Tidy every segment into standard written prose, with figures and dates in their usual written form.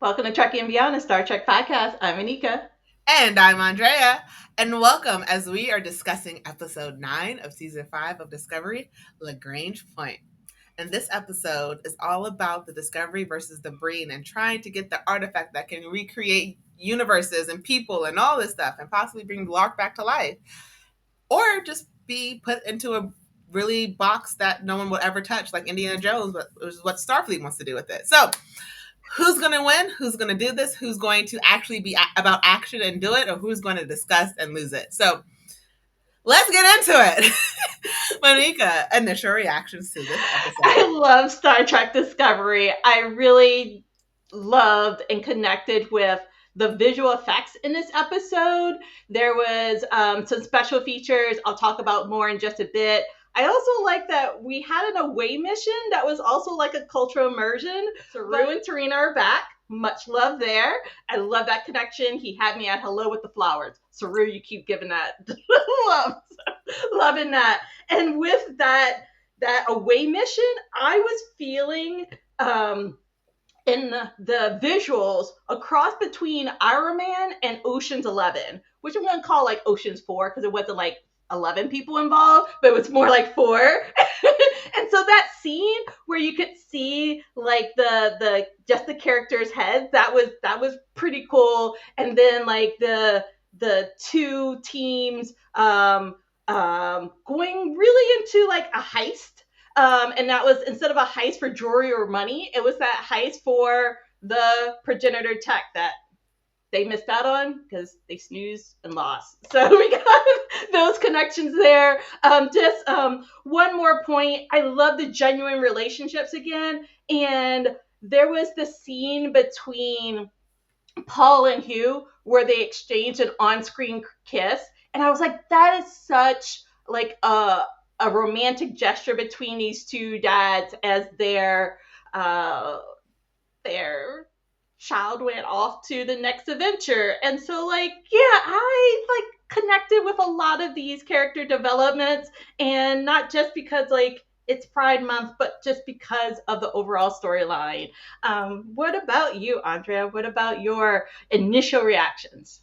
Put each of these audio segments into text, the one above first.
Welcome to Trekkie and Beyond, a Star Trek podcast. I'm Anika. And I'm Andrea. And welcome as we are discussing episode 9 of season 5 of Discovery, Lagrange Point. And this episode is all about the Discovery versus the Breen and trying to get the artifact that can recreate universes and people and all this stuff and possibly bring Lark back to life. Or just be put into a really box that no one will ever touch, like Indiana Jones, which is what Starfleet wants to do with it. So, who's going to win? Who's going to do this? Who's going to actually be about action and do it? Or who's going to discuss and lose it? So let's get into it. Monica, initial reactions to this episode. I love Star Trek Discovery. I really loved and connected with the visual effects in this episode. There was some special features I'll talk about more in just a bit. I also like that we had an away mission that was also like a cultural immersion. Saru and Tarina are back. Much love there. I love that connection. He had me at hello with the flowers. Saru, you keep giving that love. Loving that. And with that away mission, I was feeling in the visuals a cross between Iron Man and Ocean's 11, which I'm going to call like Ocean's 4 because it wasn't like 11 people involved, but it was more like 4. And so that scene where you could see like the just the characters' heads, that was pretty cool. And then like the two teams going really into like a heist. And that was, instead of a heist for jewelry or money, it was that heist for the progenitor tech that they missed out on because they snoozed and lost. So we got those connections there. Just one more point. I love the genuine relationships again. And there was the scene between Paul and Hugh where they exchanged an on-screen kiss. And I was like, that is such like a romantic gesture between these two dads as their child went off to the next adventure. And so like, yeah, I like connected with a lot of these character developments, and not just because like it's Pride Month, but just because of the overall storyline. What about you, Andrea? What about your initial reactions?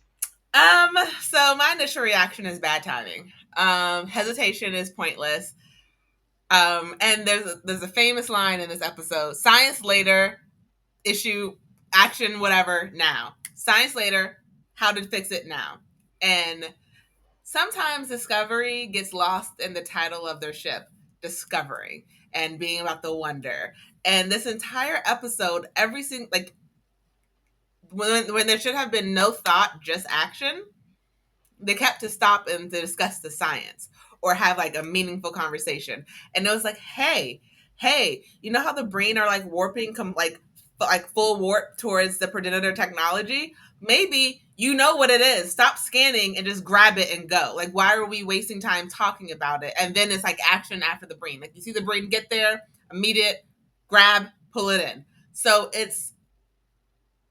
So my initial reaction is bad timing. Hesitation is pointless. And there's a famous line in this episode: science later, issue action, whatever, now. Science later, how to fix it now. And sometimes Discovery gets lost in the title of their ship, Discovery, and being about the wonder. And this entire episode, every single, like, when there should have been no thought, just action, they kept to stop and to discuss the science or have like a meaningful conversation. And it was like, hey, you know how the Breen are like warping, like full warp towards the progenitor technology? Maybe you know what it is. Stop scanning and just grab it and go. Like, why are we wasting time talking about it? And then it's like action after the Breen. Like, you see the Breen get there, immediate grab, pull it in. So it's,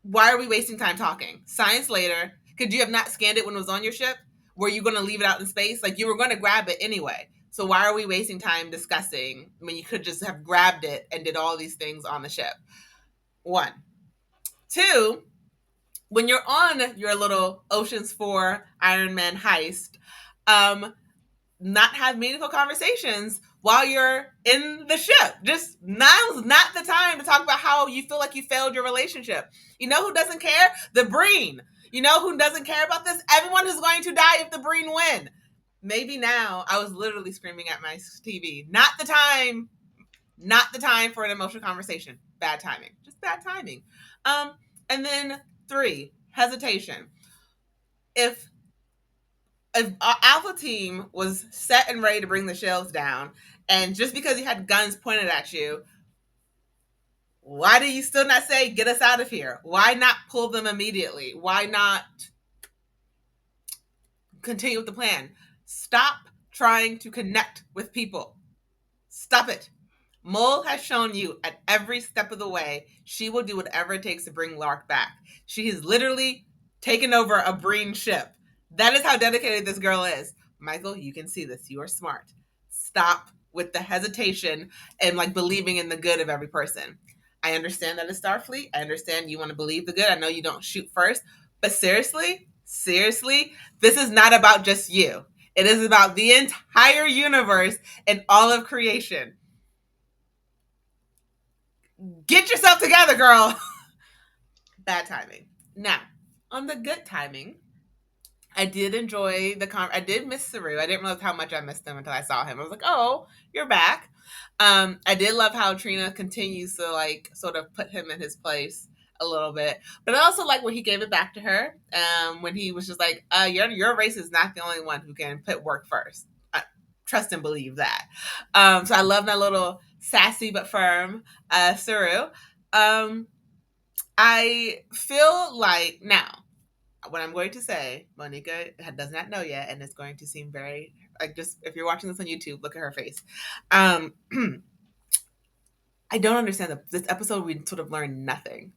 why are we wasting time talking? Science later. Could you have not scanned it when it was on your ship? Were you going to leave it out in space? Like, you were going to grab it anyway. So why are we wasting time discussing when you could just have grabbed it and did all these things on the ship? 1. 2, when you're on your little Ocean's 4 Iron Man heist, not have meaningful conversations while you're in the ship. Just now's not the time to talk about how you feel like you failed your relationship. You know who doesn't care? The Breen. You know who doesn't care about this? Everyone who's going to die if the Breen win. Maybe now. I was literally screaming at my TV. Not the time for an emotional conversation. Bad timing. Just bad timing. And then 3, hesitation. If Alpha Team was set and ready to bring the shells down, and just because you had guns pointed at you, why do you still not say, get us out of here? Why not pull them immediately? Why not continue with the plan? Stop trying to connect with people. Stop it. Moll has shown you at every step of the way she will do whatever it takes to bring Lark back. She has literally taken over a Breen ship. That is how dedicated this girl is. Michael, you can see this. You are smart. Stop with the hesitation and like believing in the good of every person. I understand that it's Starfleet. I understand you want to believe the good. I know you don't shoot first, but seriously, this is not about just you. It is about the entire universe and all of creation. Get yourself together, girl. Bad timing. Now, on the good timing, I did enjoy I did miss Saru. I didn't realize how much I missed him until I saw him. I was like, "Oh, you're back." I did love how Trina continues to like sort of put him in his place a little bit, but I also like when he gave it back to her. When he was just like, your race is not the only one who can put work first. Trust and believe that." So I love that little sassy but firm Saru. I feel like now what I'm going to say, Monica does not know yet, and it's going to seem very like, just if you're watching this on YouTube, look at her face. I don't understand this episode. We sort of learned nothing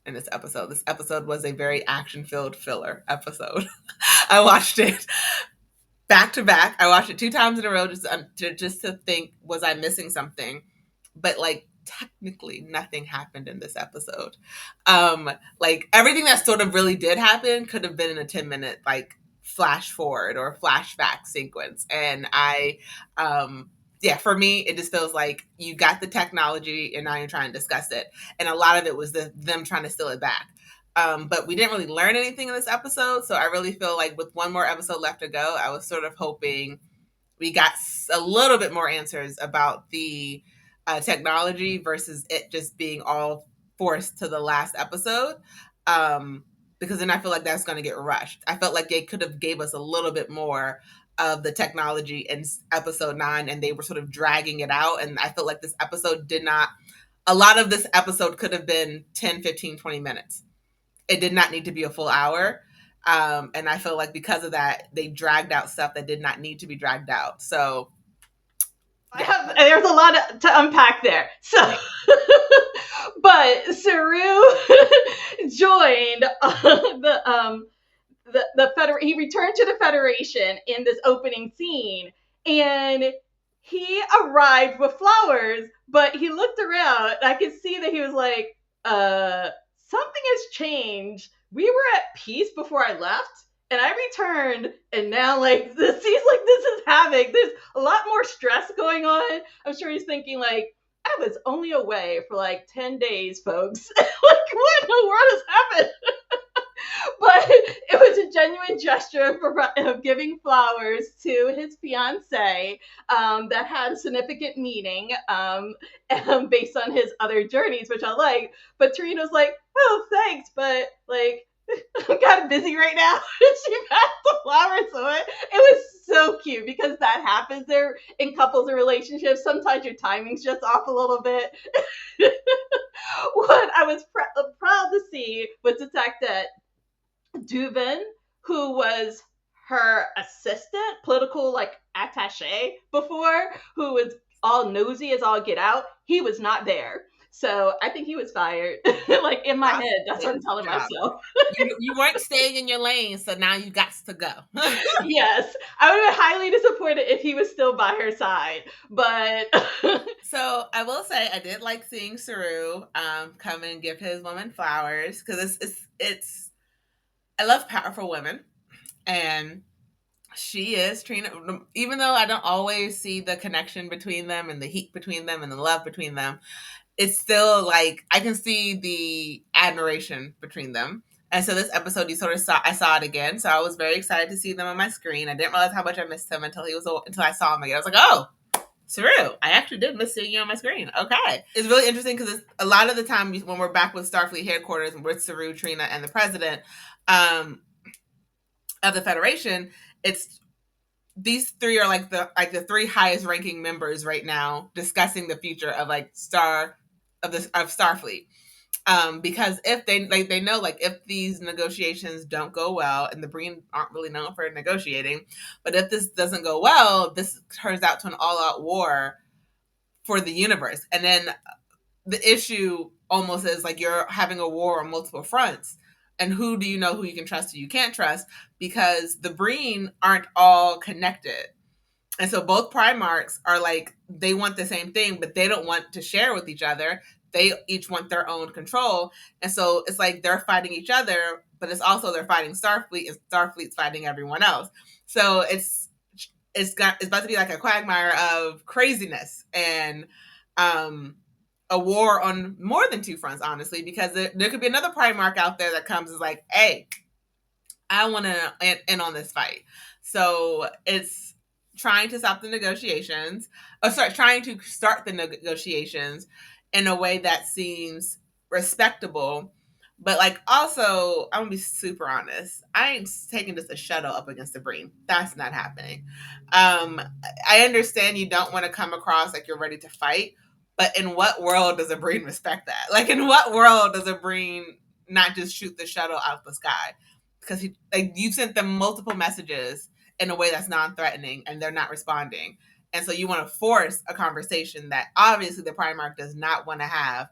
in this episode. This episode was a very action-filled filler episode. I watched it back to back. I watched it 2 times in a row just to think, was I missing something? But like technically nothing happened in this episode. Like everything that sort of really did happen could have been in a 10-minute like flash forward or flashback sequence. And yeah, for me, it just feels like you got the technology and now you're trying to discuss it. And a lot of it was them trying to steal it back. But we didn't really learn anything in this episode. So I really feel like with one more episode left to go, I was sort of hoping we got a little bit more answers about the technology versus it just being all forced to the last episode. Because then I feel like that's going to get rushed. I felt like they could have gave us a little bit more of the technology in episode 9, and they were sort of dragging it out. And I felt like this episode did not, a lot of this episode could have been 10, 15, 20 minutes. It did not need to be a full hour. And I feel like because of that, they dragged out stuff that did not need to be dragged out. So there's a lot to unpack there. So, but Saru joined he returned to the Federation in this opening scene, and he arrived with flowers, but he looked around. I could see that he was like, something has changed. We were at peace before I left, and I returned, and now like this seems like this is havoc. There's a lot more stress going on. I'm sure he's thinking like, I was only away for like 10 days, folks. Like, what in the world has happened? But it was a genuine gesture of giving flowers to his fiance that had a significant meaning based on his other journeys, which I like. But Torino's like, oh, thanks, but like, I'm kind of busy right now. She passed the flowers on it. It was so cute because that happens there in couples and relationships. Sometimes your timing's just off a little bit. What I was proud to see was the fact that Duvin, who was her assistant, political like attaché before, who was all nosy as all get out, he was not there. So I think he was fired. Like in my head, that's what I'm telling myself. You weren't staying in your lane, so now you got to go. Yes, I would have been highly disappointed if he was still by her side. But so I will say I did like seeing Saru come and give his woman flowers because it's I love powerful women, and she is Trina. Even though I don't always see the connection between them and the heat between them and the love between them, it's still like I can see the admiration between them. And so this episode, I saw it again. So I was very excited to see them on my screen. I didn't realize how much I missed him until I saw him again. I was like, oh, Saru, I actually did miss seeing you on my screen. Okay. It's really interesting because a lot of the time when we're back with Starfleet headquarters with Saru, Trina, and the president of the Federation, it's these three are like the three highest ranking members right now discussing the future of like Starfleet. Because if they know like if these negotiations don't go well, and the Breen aren't really known for negotiating, but if this doesn't go well, this turns out to an all-out war for the universe. And then the issue almost is like you're having a war on multiple fronts. And who do you know who you can trust, who you can't trust? Because the Breen aren't all connected. And so both Primarchs are like, they want the same thing, but they don't want to share with each other. They each want their own control. And so it's like they're fighting each other, but it's also they're fighting Starfleet, and Starfleet's fighting everyone else. So it's about to be like a quagmire of craziness and a war on more than two fronts, honestly, because there could be another Primarch out there that comes is like, hey, I want to in on this fight. So it's trying to stop the negotiations. Oh, sorry, trying to start the negotiations in a way that seems respectable. But like, also, I'm gonna be super honest. I ain't taking just a shuttle up against the Breen. That's not happening. I understand you don't want to come across like you're ready to fight, but in what world does a Breen respect that? Like, in what world does a Breen not just shoot the shuttle out the sky? Because like, you sent them multiple messages in a way that's non-threatening, and they're not responding. And so you want to force a conversation that obviously the Primarch does not want to have,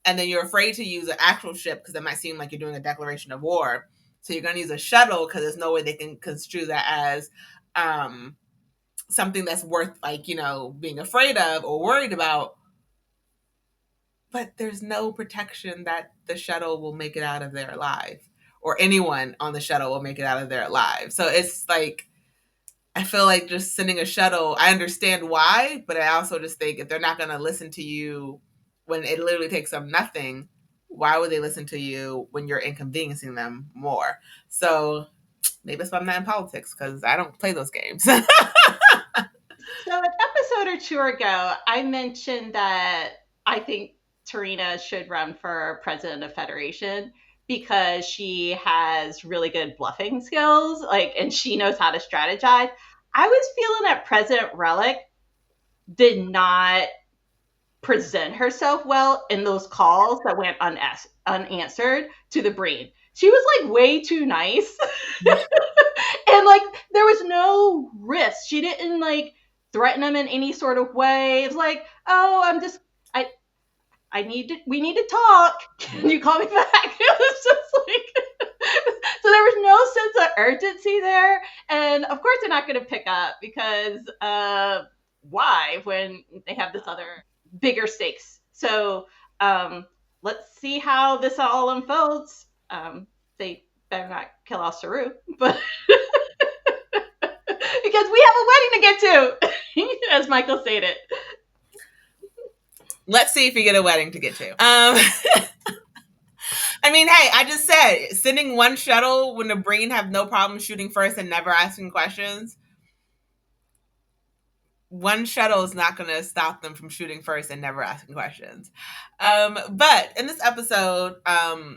and then you're afraid to use an actual ship because it might seem like you're doing a declaration of war. So you're going to use a shuttle because there's no way they can construe that as something that's worth, like, being afraid of or worried about. But there's no protection that the shuttle will make it out of there alive, or anyone on the shuttle will make it out of there alive. So it's like, I feel like just sending a shuttle, I understand why, but I also just think if they're not going to listen to you when it literally takes them nothing, why would they listen to you when you're inconveniencing them more? So maybe that's why I'm not in politics, because I don't play those games. So an episode or two ago, I mentioned that I think Tarina should run for president of Federation because she has really good bluffing skills, like, and she knows how to strategize. I was feeling that President Relic did not present herself well in those calls that went unanswered to the Breen. She was like way too nice. And like there was no risk. She didn't like threaten him in any sort of way. It's like, oh, I need to, we need to talk. Can you call me back? It was just like, so there was no sense of urgency there. And of course they're not going to pick up because why when they have this other bigger stakes. So let's see how this all unfolds. They better not kill off Saru, but because we have a wedding to get to, as Michael stated. Let's see if we get a wedding to get to. I mean, hey, I just said sending one shuttle when the Breen have no problem shooting first and never asking questions. One shuttle is not going to stop them from shooting first and never asking questions. But in this episode, I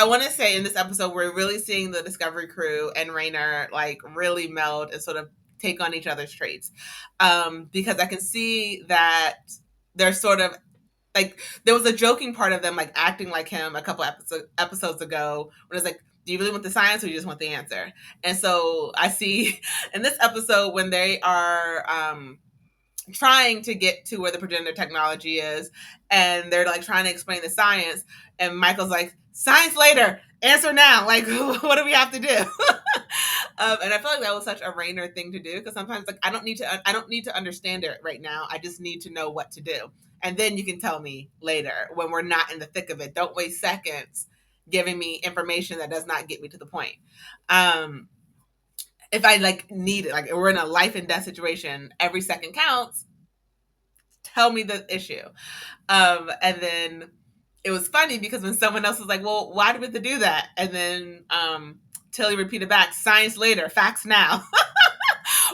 want to say in this episode, we're really seeing the Discovery crew and Rayner like really meld and sort of take on each other's traits. Because I can see that they're sort of like, there was a joking part of them like acting like him a couple episodes ago when it's like, do you really want the science or you just want the answer? And so I see in this episode when they are trying to get to where the progenitor technology is, and they're like trying to explain the science, and Michael's like, science later, answer now, like what do we have to do? And I feel like that was such a Rayner thing to do, because sometimes like I don't need to understand it right now, I just need to know what to do, and then you can tell me later when we're not in the thick of it. Don't waste seconds giving me information that does not get me to the point. If I like need it, like we're in a life and death situation, every second counts. Tell me the issue. And then it was funny because when someone else was like, well, why do we have to do that? And then Tilly repeated back, science later, facts now.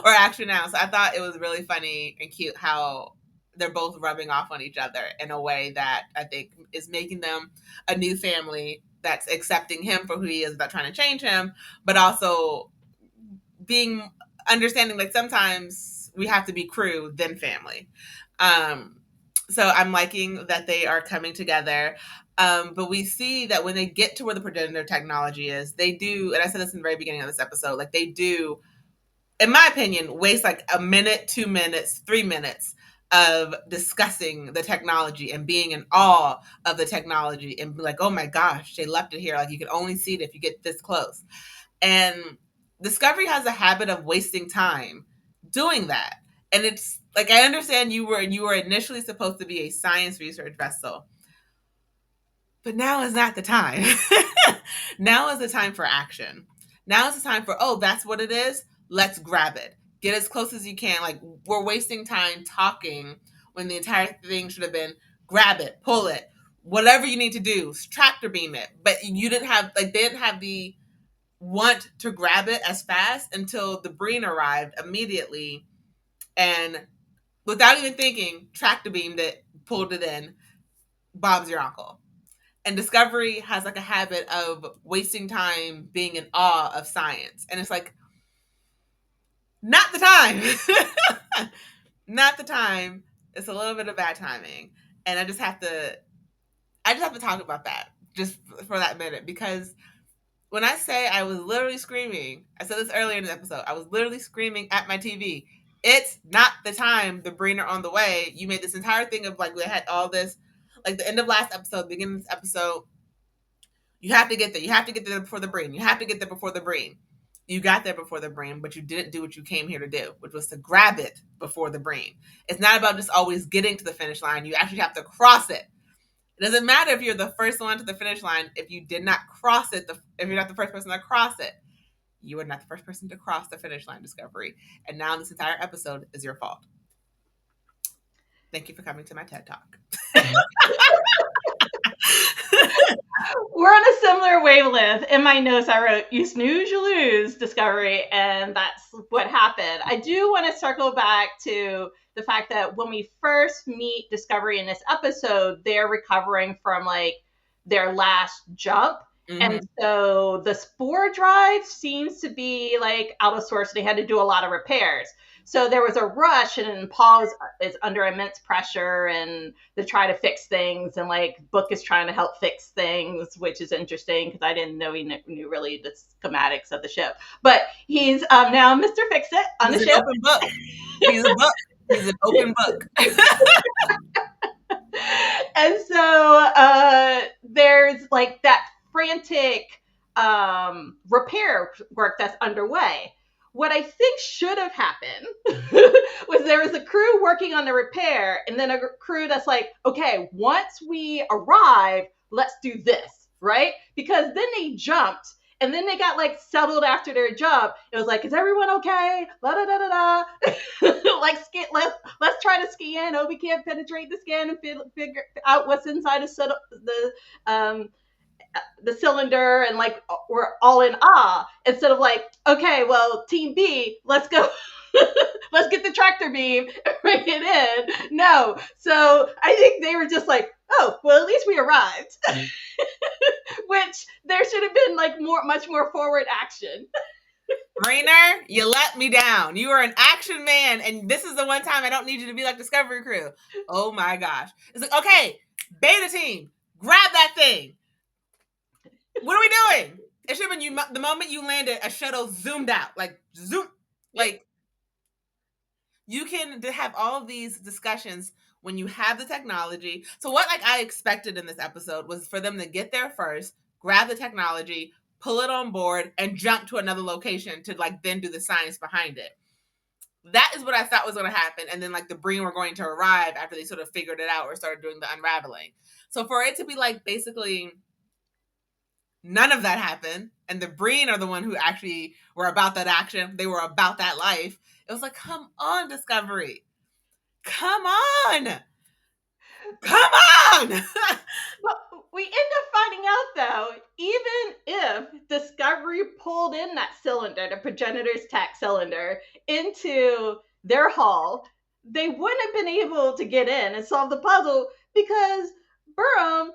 Or action now. So I thought it was really funny and cute how they're both rubbing off on each other in a way that I think is making them a new family that's accepting him for who he is without trying to change him, but also being understanding like sometimes we have to be crew then family. So I'm liking that they are coming together. But we see that when they get to where the progenitor technology is, they do, and I said this in the very beginning of this episode, like they do, in my opinion, waste like a minute, 2 minutes, 3 minutes of discussing the technology and being in awe of the technology and be like, oh my gosh, they left it here. Like you can only see it if you get this close. And Discovery has a habit of wasting time doing that. And it's like, I understand you were initially supposed to be a science research vessel, but now is not the time. Now is the time for action. Now is the time for, oh, that's what it is. Let's grab it. Get as close as you can. Like, we're wasting time talking when the entire thing should have been grab it, pull it, whatever you need to do, tractor beam it. But you didn't have, like, they didn't have the want to grab it as fast until the Breen arrived immediately, and without even thinking, tractor beamed it, pulled it in. Bob's your uncle. And Discovery has like a habit of wasting time being in awe of science. And it's like, not the time. Not the time. It's a little bit of bad timing. And I just have to talk about that just for that minute, because when I say I was literally screaming, I said this earlier in the episode, I was literally screaming at my TV. It's not the time. The Breen are on the way. You made this entire thing of like, we had all this, like the end of last episode, beginning of this episode. You have to get there. You have to get there before the Breen. You have to get there before the Breen. You got there before the Breen, but you didn't do what you came here to do, which was to grab it before the Breen. It's not about just always getting to the finish line. You actually have to cross it. It doesn't matter if you're the first one to the finish line. If you did not cross it, if you're not the first person to cross it, you are not the first person to cross the finish line, Discovery. And now this entire episode is your fault. Thank you for coming to my TED Talk. We're on a similar wavelength. In my notes, I wrote, you snooze, you lose, Discovery. And that's what happened. I do want to circle back to the fact that when we first meet Discovery in this episode, they're recovering from like their last jump. Mm-hmm. And so the spore drive seems to be like out of sorts. They had to do a lot of repairs. So there was a rush, and Paul is under immense pressure and to try to fix things. And like Book is trying to help fix things, which is interesting because I didn't know he knew really the schematics of the ship. But he's now Mr. Fix-It on the ship. Open book. He's a book. He's an open book. And so there's like that frantic repair work that's underway. What I think should have happened was there was a crew working on the repair, and then a crew that's like, okay, once we arrive, let's do this, right? Because then they jumped, and then they got like settled after their jump. It was like, is everyone okay? La da da da da. Like, let's try to scan. Oh, we can't penetrate the scan and figure out what's inside the cylinder, and like we're all in awe, instead of like, okay, well, team B, let's go. Let's get the tractor beam and bring it in. No. So I think they were just like, oh, well, at least we arrived. Which there should have been like much more forward action. Rainer, you let me down. You are an action man, and this is the one time I don't need you to be like Discovery Crew. Oh my gosh. It's like, okay, Beta team, grab that thing. What are we doing? It should have been the moment you landed, a shuttle zoomed out. Like, zoom. Like, you can have all of these discussions when you have the technology. So what like I expected in this episode was for them to get there first, grab the technology, pull it on board, and jump to another location to like then do the science behind it. That is what I thought was going to happen. And then like the Breen were going to arrive after they sort of figured it out or started doing the unraveling. So for it to be like basically none of that happened, and the Breen are the one who actually were about that action. They were about that life. It was like, come on, Discovery. Come on. Come on. But we end up finding out, though, even if Discovery pulled in that cylinder, the Progenitors tech cylinder, into their hull, they wouldn't have been able to get in and solve the puzzle because Burnham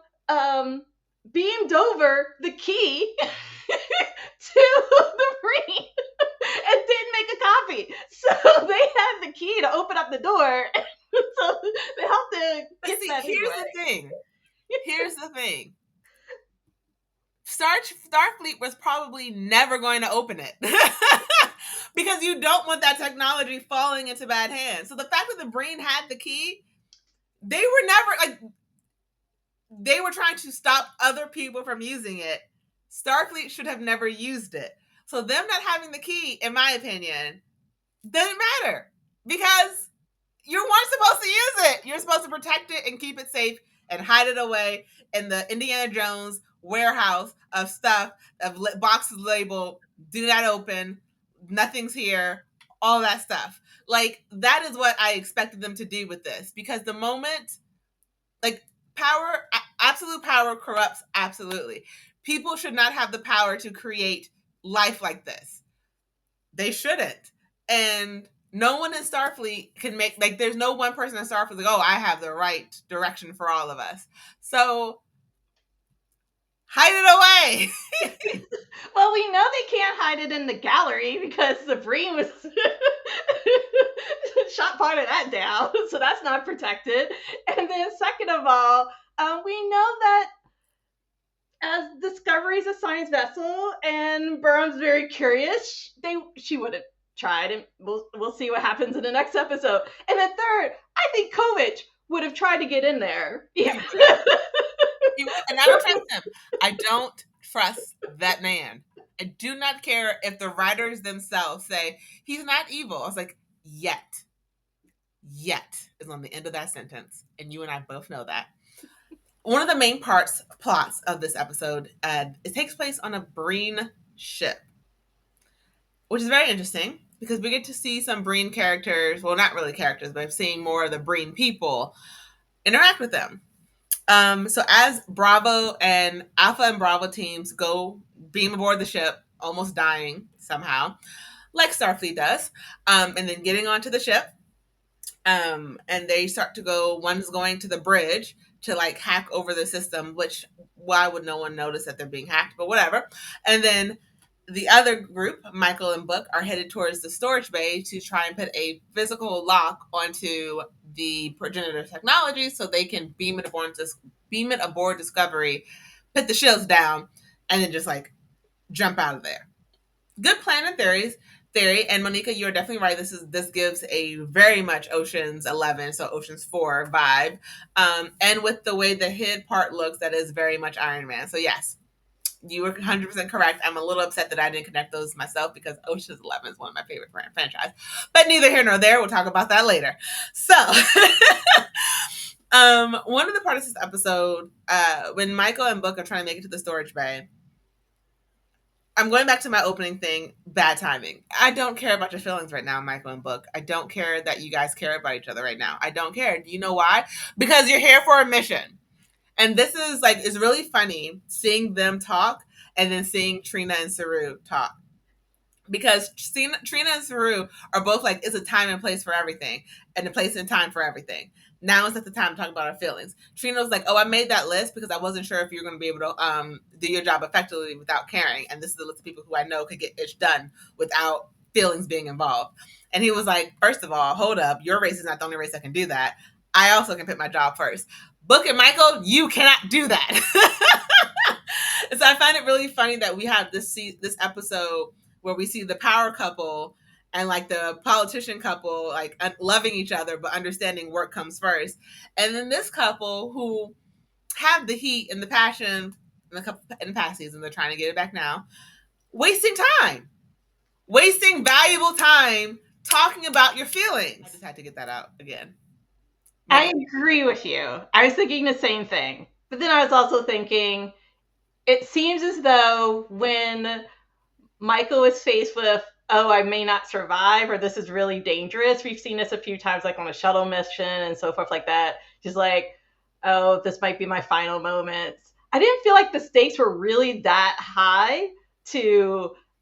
beamed over the key to the Breen and didn't make a copy. So they had the key to open up the door. So they helped to fix that. Here's the thing. Starfleet was probably never going to open it. Because you don't want that technology falling into bad hands. So the fact that the Breen had the key, they were never like, they were trying to stop other people from using it. Starfleet should have never used it. So them not having the key, in my opinion, doesn't matter because you weren't supposed to use it. You're supposed to protect it and keep it safe and hide it away in the Indiana Jones warehouse of stuff, of boxes labeled, do not open, nothing's here, all that stuff. Like, that is what I expected them to do with this, because the moment, like, power, absolute power corrupts absolutely. People should not have the power to create life like this. They shouldn't. And no one in Starfleet can make, like, there's no one person in Starfleet like, oh, I have the right direction for all of us. So hide it away. Well, we know they can't hide it in the gallery because the Breen was shot part of that down, so that's not protected. And then, second of all, we know that as Discovery is a science vessel, and Burnham's very curious, she would have tried, and we'll see what happens in the next episode. And then third, I think Kovic would have tried to get in there. Yeah. And I don't trust him. I don't trust that man. I do not care if the writers themselves say he's not evil. I was like, yet is on the end of that sentence, and you and I both know that. One of the main plots of this episode, it takes place on a Breen ship, which is very interesting because we get to see some Breen characters. Well, not really characters, but I'm seeing more of the Breen people interact with them. So as Bravo and Alpha and Bravo teams go beam aboard the ship, almost dying somehow, like Starfleet does, and then getting onto the ship, and they start to go. One's going to the bridge to like hack over the system, which why would no one notice that they're being hacked? But whatever. And then the other group, Michael and Book, are headed towards the storage bay to try and put a physical lock onto the progenitor technology so they can beam it aboard Discovery, put the shields down, and then just like jump out of there. Good plan and theory. And Monica, you're definitely right. This gives a very much Ocean's 11, so Ocean's 4 vibe. And with the way the head part looks, that is very much Iron Man. So yes, you were 100% correct. I'm a little upset that I didn't connect those myself because Ocean's 11 is one of my favorite franchise. But neither here nor there. We'll talk about that later. So, one of the parts of this episode, when Michael and Book are trying to make it to the storage bay, I'm going back to my opening thing, bad timing. I don't care about your feelings right now, Michael and Book. I don't care that you guys care about each other right now. I don't care. Do you know why? Because you're here for a mission. And this is like, it's really funny seeing them talk and then seeing Trina and Saru talk. Because Trina and Saru are both like, it's a time and place for everything and a place and time for everything. Now is not the time to talk about our feelings. Trina was like, oh, I made that list because I wasn't sure if you're going to be able to do your job effectively without caring. And this is the list of people who I know could get it done without feelings being involved. And he was like, first of all, hold up. Your race is not the only race that can do that. I also can put my job first. Book and Michael, you cannot do that. So I find it really funny that we have this episode where we see the power couple and like the politician couple like loving each other but understanding work comes first, and then this couple who have the heat and the passion in the past season, they're trying to get it back now, wasting valuable time talking about your feelings. I just had to get that out again. I agree with you. I was thinking the same thing, but then I was also thinking it seems as though when Michael is faced with, oh, I may not survive, or this is really dangerous. We've seen this a few times, like on a shuttle mission and so forth like that. Just like, oh, this might be my final moments. I didn't feel like the stakes were really that high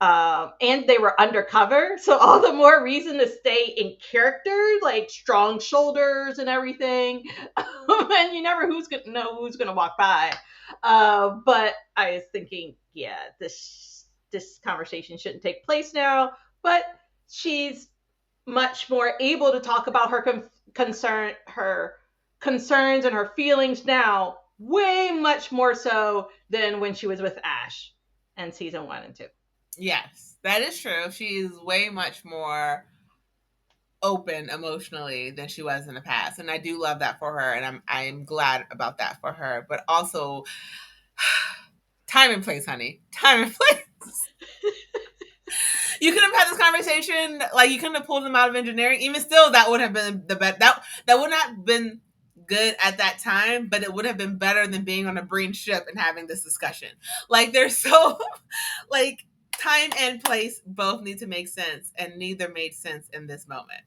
and they were undercover. So all the more reason to stay in character, like strong shoulders and everything. And you never who's going to walk by. But I was thinking, yeah, this conversation shouldn't take place now, but she's much more able to talk about her concerns and her feelings now, way much more so than when she was with Ash in season 1 and 2. Yes, that is true. She's way much more open emotionally than she was in the past, and I do love that for her, and I'm glad about that for her. But also, time and place, honey, time and place. You could have had this conversation, like you couldn't have pulled them out of engineering. Even still, that would have been the best. That would not have been good at that time, but it would have been better than being on a Breen ship and having this discussion. Like they're so like time and place both need to make sense, and neither made sense in this moment.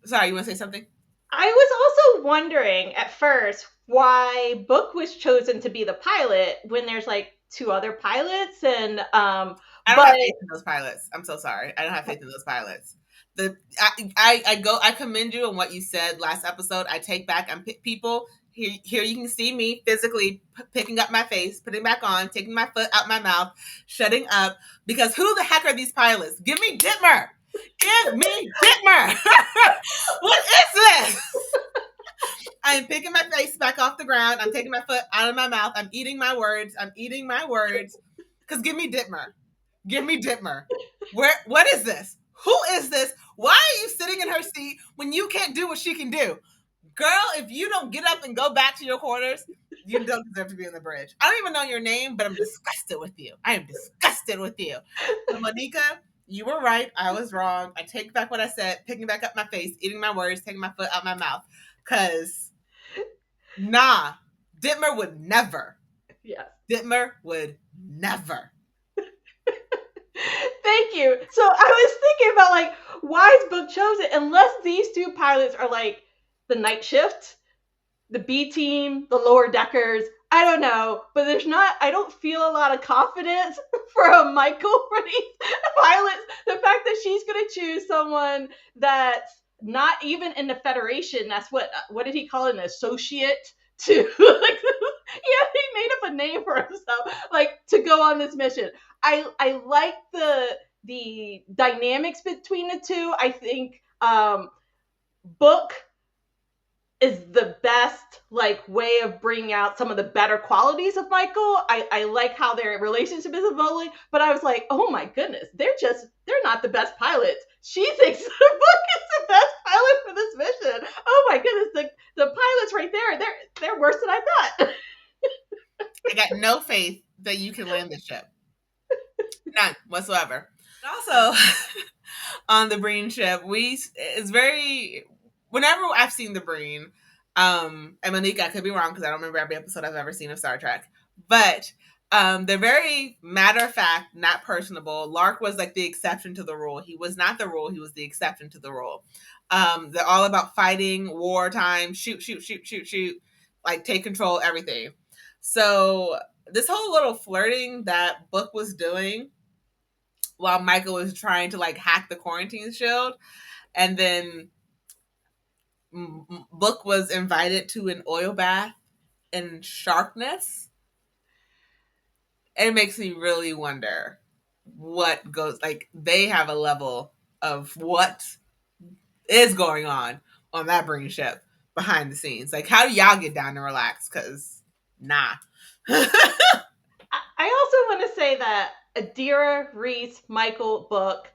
Sorry, you want to say something? I was also wondering at first why Book was chosen to be the pilot when there's like two other pilots, and I don't but have faith in those pilots. I'm so sorry. I don't have faith in those pilots. I commend you on what you said last episode. I take back. I'm people here. You can see me physically picking up my face, putting it back on, taking my foot out my mouth, shutting up. Because who the heck are these pilots? Give me Dittmer. Give me Dittmer. What is this? I'm picking my face back off the ground. I'm taking my foot out of my mouth. I'm eating my words. Because give me Dittmer. Give me Dittmer. What is this? Who is this? Why are you sitting in her seat when you can't do what she can do? Girl, if you don't get up and go back to your quarters, you don't deserve to be on the bridge. I don't even know your name, but I'm disgusted with you. I am disgusted with you. So, Monica, you were right. I was wrong. I take back what I said, picking back up my face, eating my words, taking my foot out my mouth. Because, nah, Dittmer would never. Yes. Dittmer would never. Thank you. So I was thinking about like, why is Book chosen? Unless these two pilots are like the night shift, the B team, the lower deckers. I don't know, but I don't feel a lot of confidence from Michael for these pilots. The fact that she's going to choose someone that's not even in the Federation. That's what did he call it? An associate to like, yeah, he made up a name for himself, like to go on this mission. I like the dynamics between the two. I think Book is the best like way of bringing out some of the better qualities of Michael. I like how their relationship is evolving, but I was like, oh my goodness, they're not the best pilots. She thinks the Book is the best pilot for this mission. Oh my goodness, the pilots right there, they're worse than I thought. I got no faith that you can land this ship. None whatsoever. Also, on the Breen ship, it's very. Whenever I've seen the Breen, and Monique, I could be wrong because I don't remember every episode I've ever seen of Star Trek, but they're very matter of fact, not personable. Lark was like the exception to the rule. He was not the rule. He was the exception to the rule. They're all about fighting, wartime, shoot, like take control, everything. So this whole little flirting that Book was doing while Michael was trying to like hack the quarantine shield, and then Book was invited to an oil bath in Sharkness. It makes me really wonder what goes, like they have a level of what is going on that Breen ship behind the scenes. Like, how do y'all get down and relax? Because nah. I also want to say that Adira, Rhys, Michael, Book,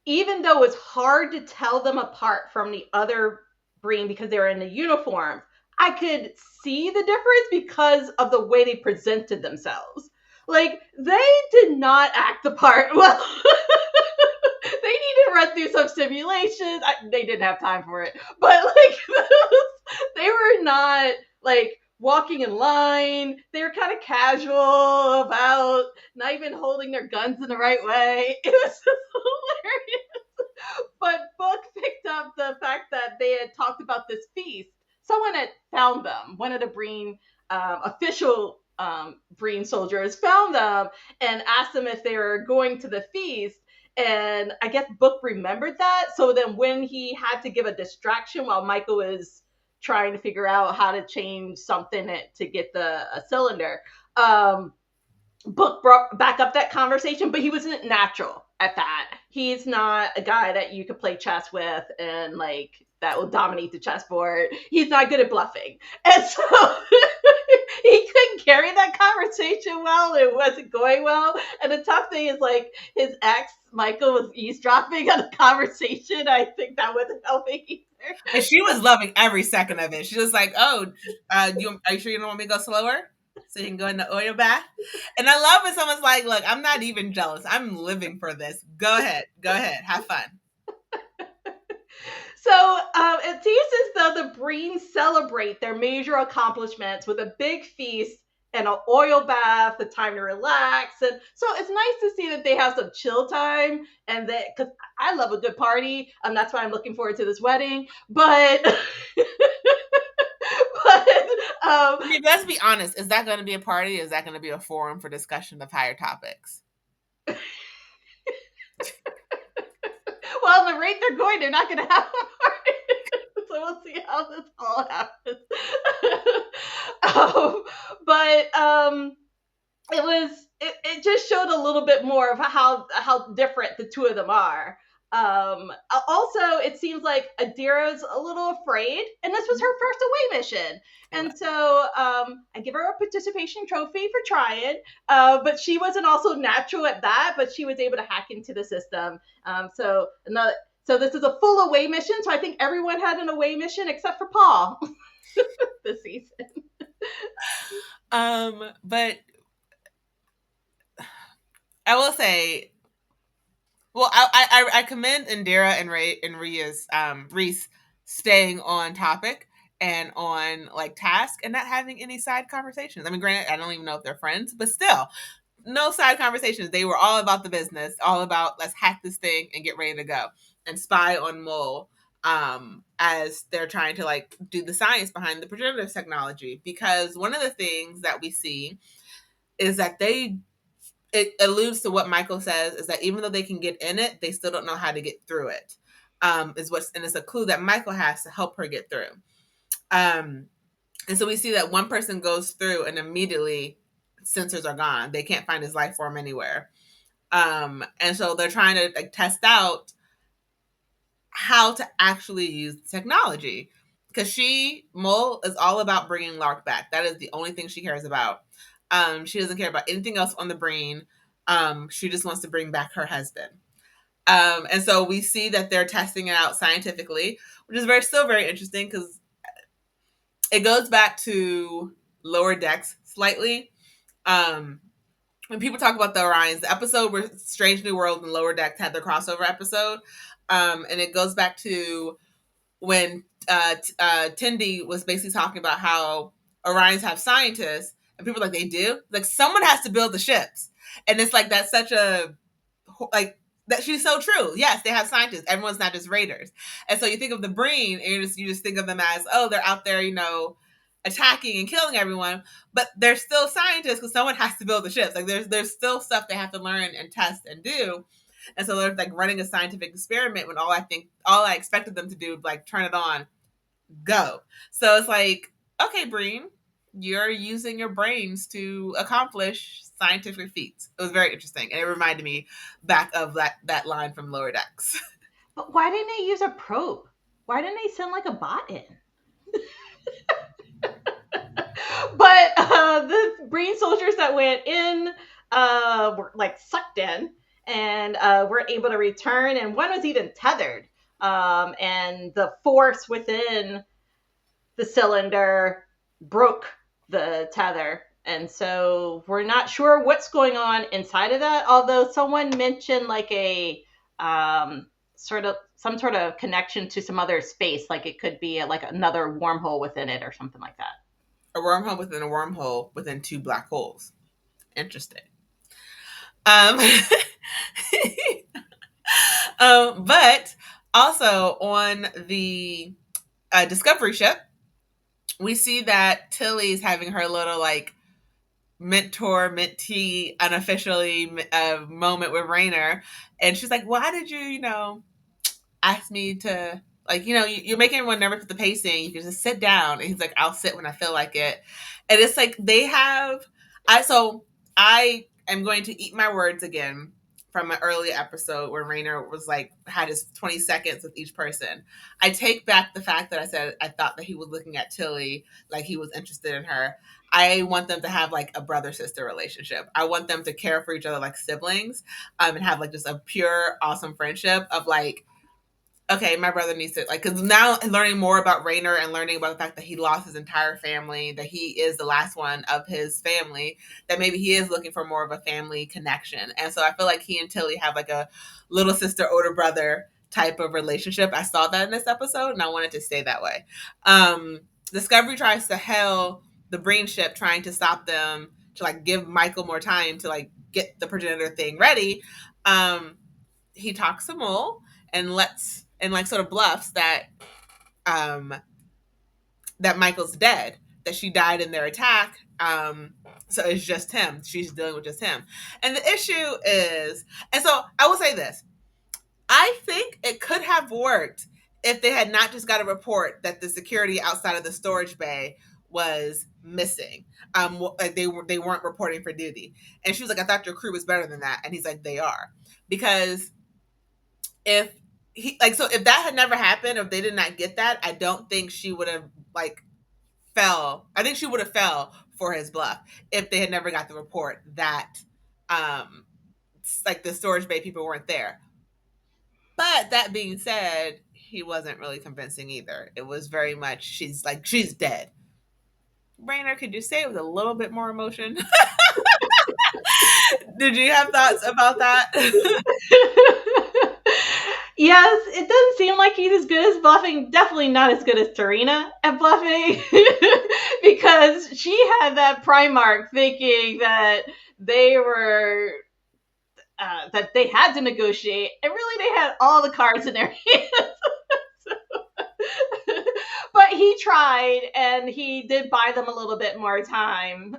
even though it's hard to tell them apart from the other Breen because they were in the uniforms, I could see the difference because of the way they presented themselves. Like, they did not act the part well. They need to run through some simulations. They didn't have time for it. But, like, they were not, like, walking in line. They were kind of casual about not even holding their guns in the right way. It was just hilarious. But Book picked up the fact that they had talked about this feast. Someone had found them. One of the Breen official Breen soldiers found them and asked them if they were going to the feast. And I guess Book remembered that. So then when he had to give a distraction while Michael was trying to figure out how to change something to get a cylinder, Book brought back up that conversation, but he wasn't natural at that. He's not a guy that you could play chess with and like that will dominate the chessboard. He's not good at bluffing. And so he couldn't carry that conversation well. It wasn't going well. And the tough thing is like his ex, Michael, was eavesdropping on the conversation. I think that wasn't helping either. And she was loving every second of it. She was like, oh, are you sure you don't want me to go slower? So you can go in the oil bath. And I love when someone's like, look, I'm not even jealous. I'm living for this. Go ahead. Go ahead. Have fun. So it seems as though the Breens celebrate their major accomplishments with a big feast and an oil bath, the time to relax. And so it's nice to see that they have some chill time and that because I love a good party. That's why I'm looking forward to this wedding. But I mean, let's be honest. Is that going to be a party? Is that going to be a forum for discussion of higher topics? well, the rate they're going, they're not going to have a party. So we'll see how this all happens. But it just showed a little bit more of how different the two of them are. Also, it seems like Adira's a little afraid, and this was her first away mission. And so I give her a participation trophy for trying, but she wasn't also natural at that, but she was able to hack into the system. So this is a full away mission, so I think everyone had an away mission except for Paul this season. But I will say, well, I commend Adira and Rhys staying on topic and on like task and not having any side conversations. I mean, granted, I don't even know if they're friends, but still, no side conversations. They were all about the business, all about let's hack this thing and get ready to go and spy on Moll as they're trying to like do the science behind the Progenitors technology. Because one of the things that we see is that it alludes to what Michael says is that even though they can get in it, they still don't know how to get through it. And it's a clue that Michael has to help her get through. And so we see that one person goes through and immediately sensors are gone. They can't find his life form anywhere. And so they're trying to like test out how to actually use technology. Because Moll is all about bringing Lark back. That is the only thing she cares about. She doesn't care about anything else on the Breen. She just wants to bring back her husband. And so we see that they're testing it out scientifically, which is still very interesting because it goes back to Lower Decks slightly. When people talk about the Orions, the episode where Strange New World and Lower Decks had their crossover episode, and it goes back to when Tindy was basically talking about how Orions have scientists, and people are like, they do? Like, someone has to build the ships. And it's like, that's such a, like, that she's so true. Yes, they have scientists. Everyone's not just raiders. And so you think of the Breen, and you just think of them as, oh, they're out there, attacking and killing everyone, but they're still scientists because someone has to build the ships. Like there's still stuff they have to learn and test and do. And so they're like running a scientific experiment when all I expected them to do, like turn it on, go. So it's like, okay, Breen, you're using your brains to accomplish scientific feats. It was very interesting. And it reminded me back of that line from Lower Decks. But why didn't they use a probe? Why didn't they send like a bot in? But the Breen soldiers that went in were like sucked in and were able to return, and one was even tethered. And the force within the cylinder broke the tether. And so we're not sure what's going on inside of that, although someone mentioned like a some sort of connection to some other space, like it could be like another wormhole within it or something like that. A wormhole within a wormhole within two black holes. Interesting. Um, but also on the Discovery ship, we see that Tilly's having her little like mentor mentee unofficially moment with Rayner, and she's like, "Why did you ask me to like you're making everyone nervous with the pacing. You can just sit down." And he's like, "I'll sit when I feel like it." And it's like they have I am going to eat my words again from an earlier episode where Rayner was like had his 20 seconds with each person. I take back the fact that I said I thought that he was looking at Tilly like he was interested in her. I want them to have like a brother sister relationship. I want them to care for each other like siblings, and have like just a pure awesome friendship of like okay, my brother needs to, like, because now learning more about Raynor and learning about the fact that he lost his entire family, that he is the last one of his family, that maybe he is looking for more of a family connection. And so I feel like he and Tilly have like a little sister, older brother type of relationship. I saw that in this episode and I wanted to stay that way. Discovery tries to hail the Breen ship, trying to stop them, to like give Michael more time to like get the progenitor thing ready. He talks to Moll and like sort of bluffs that um that Michael's dead, that she died in their attack. So it's just him. She's dealing with just him. And the issue is, and so I will say this, I think it could have worked if they had not just got a report that the security outside of the storage bay was missing. Like they weren't reporting for duty. And she was like, I thought your crew was better than that. And he's like, they are. Because if he, like, so if that had never happened, if they did not get that, I don't think she would have like fell. I think she would have fell for his bluff if they had never got the report that um like the storage bay people weren't there. But that being said, he wasn't really convincing either. It was very much, she's dead. Raynor, could you say it with a little bit more emotion? Did you have thoughts about that? Yes, it doesn't seem like he's as good as bluffing. Definitely not as good as Tarina at bluffing. Because she had that Primarch thinking that they were that they had to negotiate, and really they had all the cards in their hands. But he tried, and he did buy them a little bit more time.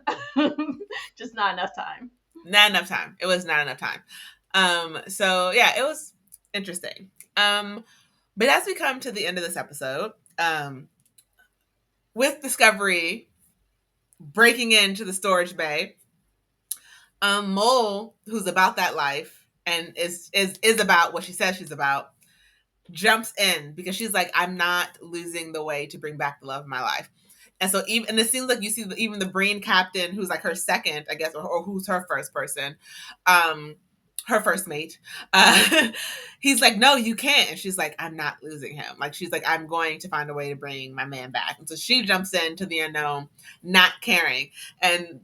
Just not enough time. Not enough time. It was not enough time. So yeah, it was interesting. But as we come to the end of this episode, with Discovery breaking into the storage bay, Moll, who's about that life and is about what she says she's about, jumps in because she's like, I'm not losing the way to bring back the love of my life. And so even, and it seems like you see even the Breen captain, who's like her second, I guess, or who's her first person, her first mate, he's like, no, you can't. And she's like, I'm not losing him. Like, she's like, I'm going to find a way to bring my man back. And so she jumps into the unknown, not caring. And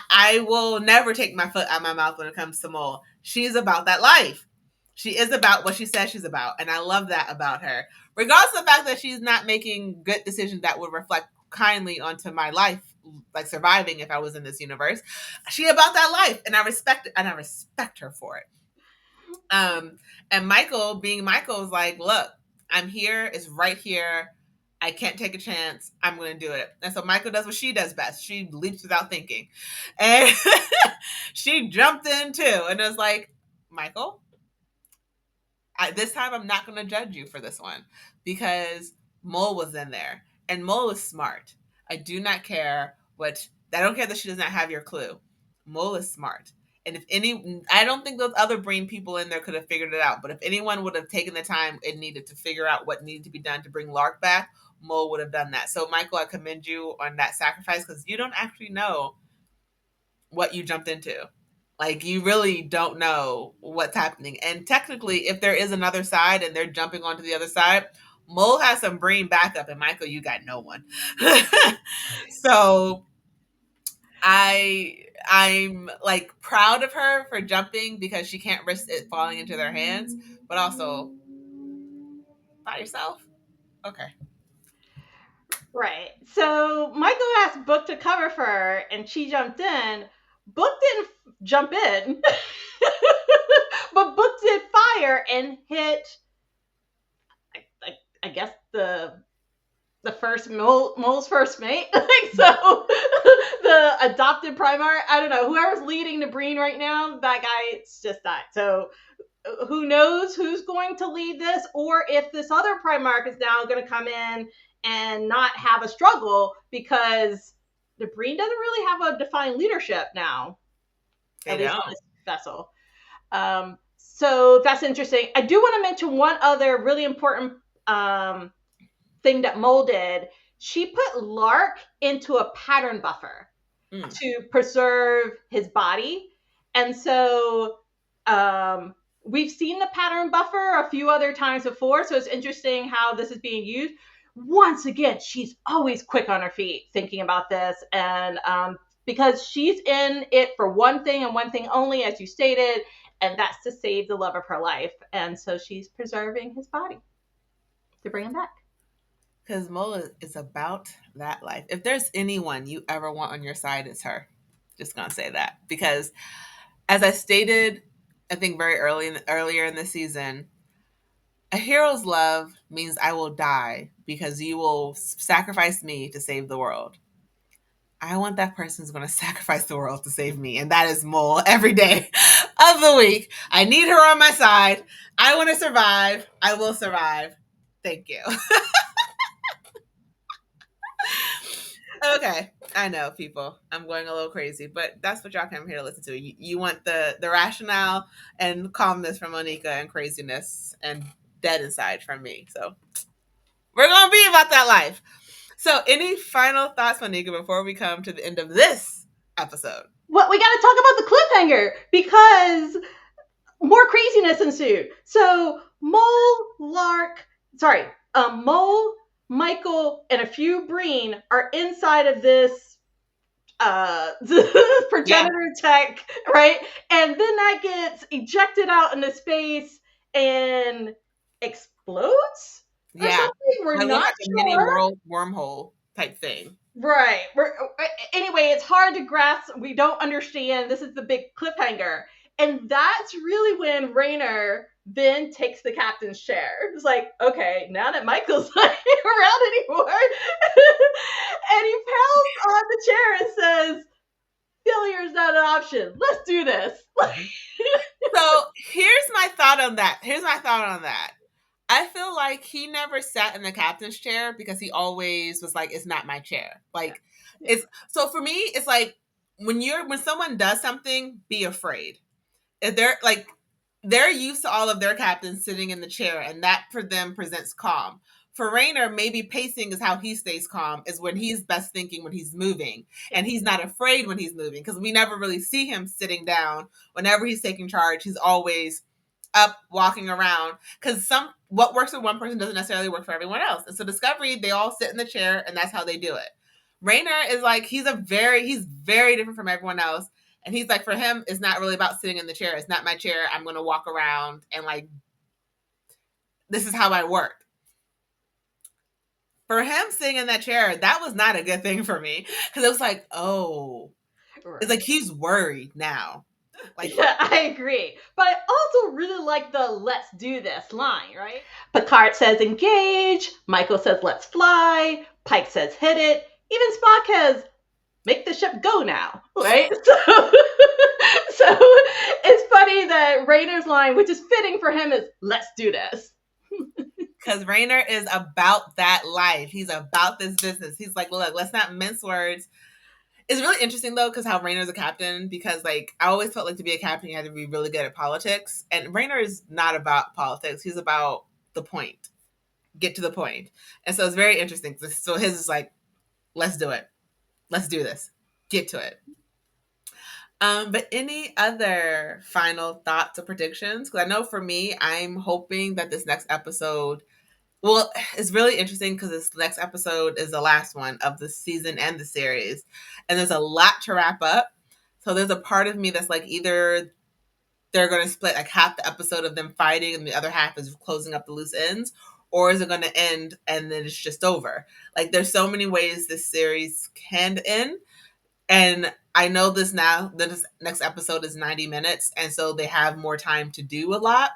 I will never take my foot out of my mouth when it comes to Moll. She's about that life. She is about what she says she's about. And I love that about her. Regardless of the fact that she's not making good decisions that would reflect kindly onto my life, like surviving if I was in this universe. She about that life. And I respect it, and I respect her for it. And Michael, being Michael, is like, look, I'm here, it's right here. I can't take a chance. I'm going to do it. And so Michael does what she does best. She leaps without thinking. And she jumped in too. And it was like, Michael, this time I'm not going to judge you for this one, because Moll was in there. And Moll is smart. I do not care what, I don't care that she does not have your clue. Moll is smart. And if any, I don't think those other Breen people in there could have figured it out. But if anyone would have taken the time it needed to figure out what needed to be done to bring Lark back, Moll would have done that. So, Michael, I commend you on that sacrifice, because you don't actually know what you jumped into. Like, you really don't know what's happening. And technically, if there is another side and they're jumping onto the other side, Moll has some Breen backup, and Michael, you got no one. So I'm like proud of her for jumping, because she can't risk it falling into their hands, but also by yourself. Okay. Right. So Michael asked Book to cover for her, and she jumped in. Book didn't jump in, but Book did fire and hit, I guess, the first Moll's first mate. Like, so the adopted Primarch, I don't know, whoever's leading the Breen right now, that guy just died. So who knows who's going to lead this, or if this other Primarch is now going to come in and not have a struggle, because the Breen doesn't really have a defined leadership now, at least on this vessel. So that's interesting. I do want to mention one other really important thing that Moll did. She put Lark into a pattern buffer to preserve his body. And so we've seen the pattern buffer a few other times before, so it's interesting how this is being used. Once again, she's always quick on her feet thinking about this, and because she's in it for one thing and one thing only, as you stated, and that's to save the love of her life. And so she's preserving his body to bring him back. Because Moll is about that life. If there's anyone you ever want on your side, it's her. Just gonna say that because, as I stated, I think very earlier in the season, a hero's love means I will die because you will sacrifice me to save the world. I want that person who's going to sacrifice the world to save me, and that is Moll every day of the week. I need her on my side. I want to survive. I will survive. Thank you. Okay, I know, people. I'm going a little crazy, but that's what y'all came here to listen to. You want the rationale and calmness from Monica and craziness and dead inside from me. So we're gonna be about that life. So, any final thoughts, Monica, before we come to the end of this episode? Well, we got to talk about the cliffhanger because more craziness ensued. So Moll, Michael, and a few Breen are inside of this progenitor tech, right? And then that gets ejected out into space and explodes or Yeah, something. We're like not like a mini sure. wormhole type thing. Right. Anyway, it's hard to grasp. We don't understand. This is the big cliffhanger. And that's really when Rayner then takes the captain's chair. It's like, okay, now that Michael's not around anymore. And he pounds on the chair and says, failure is not an option. Let's do this. So here's my thought on that. I feel like he never sat in the captain's chair because he always was like, it's not my chair. Like Yeah. it's so for me, it's like when someone does something, be afraid. If they're used to all of their captains sitting in the chair, and that for them presents calm. For Rayner, maybe pacing is how he stays calm, is when he's best thinking when he's moving. And he's not afraid when he's moving because we never really see him sitting down. Whenever he's taking charge, he's always up walking around because what works for one person doesn't necessarily work for everyone else. And so Discovery, they all sit in the chair and that's how they do it. Rayner is like he's very different from everyone else. And he's like, for him, it's not really about sitting in the chair. It's not my chair. I'm going to walk around and like, this is how I work. For him sitting in that chair, that was not a good thing for me because it was like, oh, Right. it's like he's worried now. Like, yeah, I agree. But I also really like the let's do this line, right? Picard says engage, Michael says let's fly, Pike says hit it, even Spock has make the ship go now, right? So it's funny that Rayner's line, which is fitting for him, is let's do this. because Rayner is about that life. He's about this business. He's like, look, let's not mince words. It's really interesting though, because how Rayner's a captain, because like I always felt like to be a captain you had to be really good at politics. And Rayner is not about politics. He's about the point. Get to the point. And so it's very interesting. So his is like, let's do it. Let's do this. Get to it. But any other final thoughts or predictions? Because I know for me, I'm hoping that this next episode, well, it's really interesting because this next episode is the last one of the season and the series. And there's a lot to wrap up. So there's a part of me that's like either they're going to split like half the episode of them fighting and the other half is closing up the loose ends, or is it going to end and then it's just over? Like there's so many ways this series can end. And I know this now, this next episode is 90 minutes. And so they have more time to do a lot.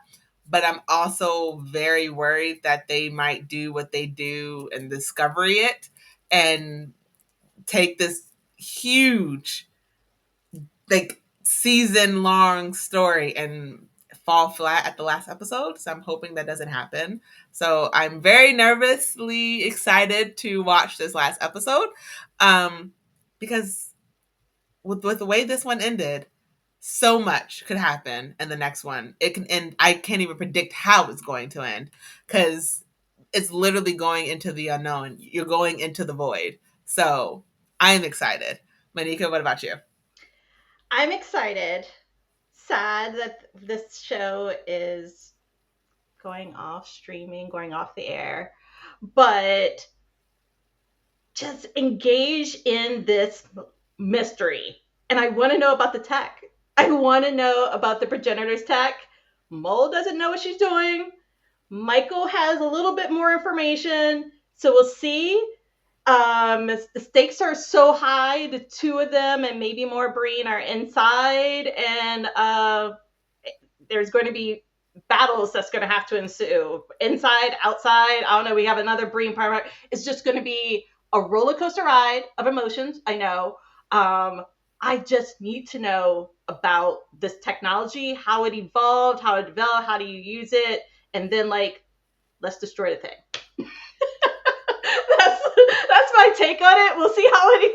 But I'm also very worried that they might do what they do and discovery it and take this huge, like, season long story and fall flat at the last episode. So I'm hoping that doesn't happen. So I'm very nervously excited to watch this last episode because with the way this one ended, so much could happen in the next one. It can end. I can't even predict how it's going to end because it's literally going into the unknown. You're going into the void. So I'm excited. Monica, what about you? I'm excited. sad that this show is going off streaming, going off the air, but just engage in this mystery. And I want to know about the tech. I want to know about the progenitors tech. Moll doesn't know what she's doing. Michael has a little bit more information. So we'll see. The stakes are so high. The two of them and maybe more Breen are inside, and there's going to be battles that's going to have to ensue inside, outside. I don't know. We have another Breen part. It's just going to be a roller coaster ride of emotions. I know. I just need to know about this technology, how it evolved, how it developed, how do you use it, and then like let's destroy the thing. That's my take on it. We'll see how it,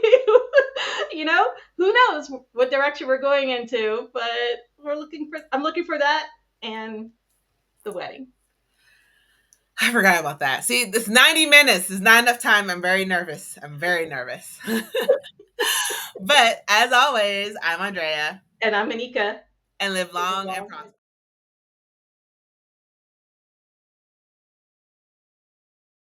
who knows what direction we're going into, but I'm looking for that and the wedding. I forgot about that. See, this 90 minutes is not enough time. I'm very nervous. But as always, I'm Andrea. And I'm Anika. And live long and prosper.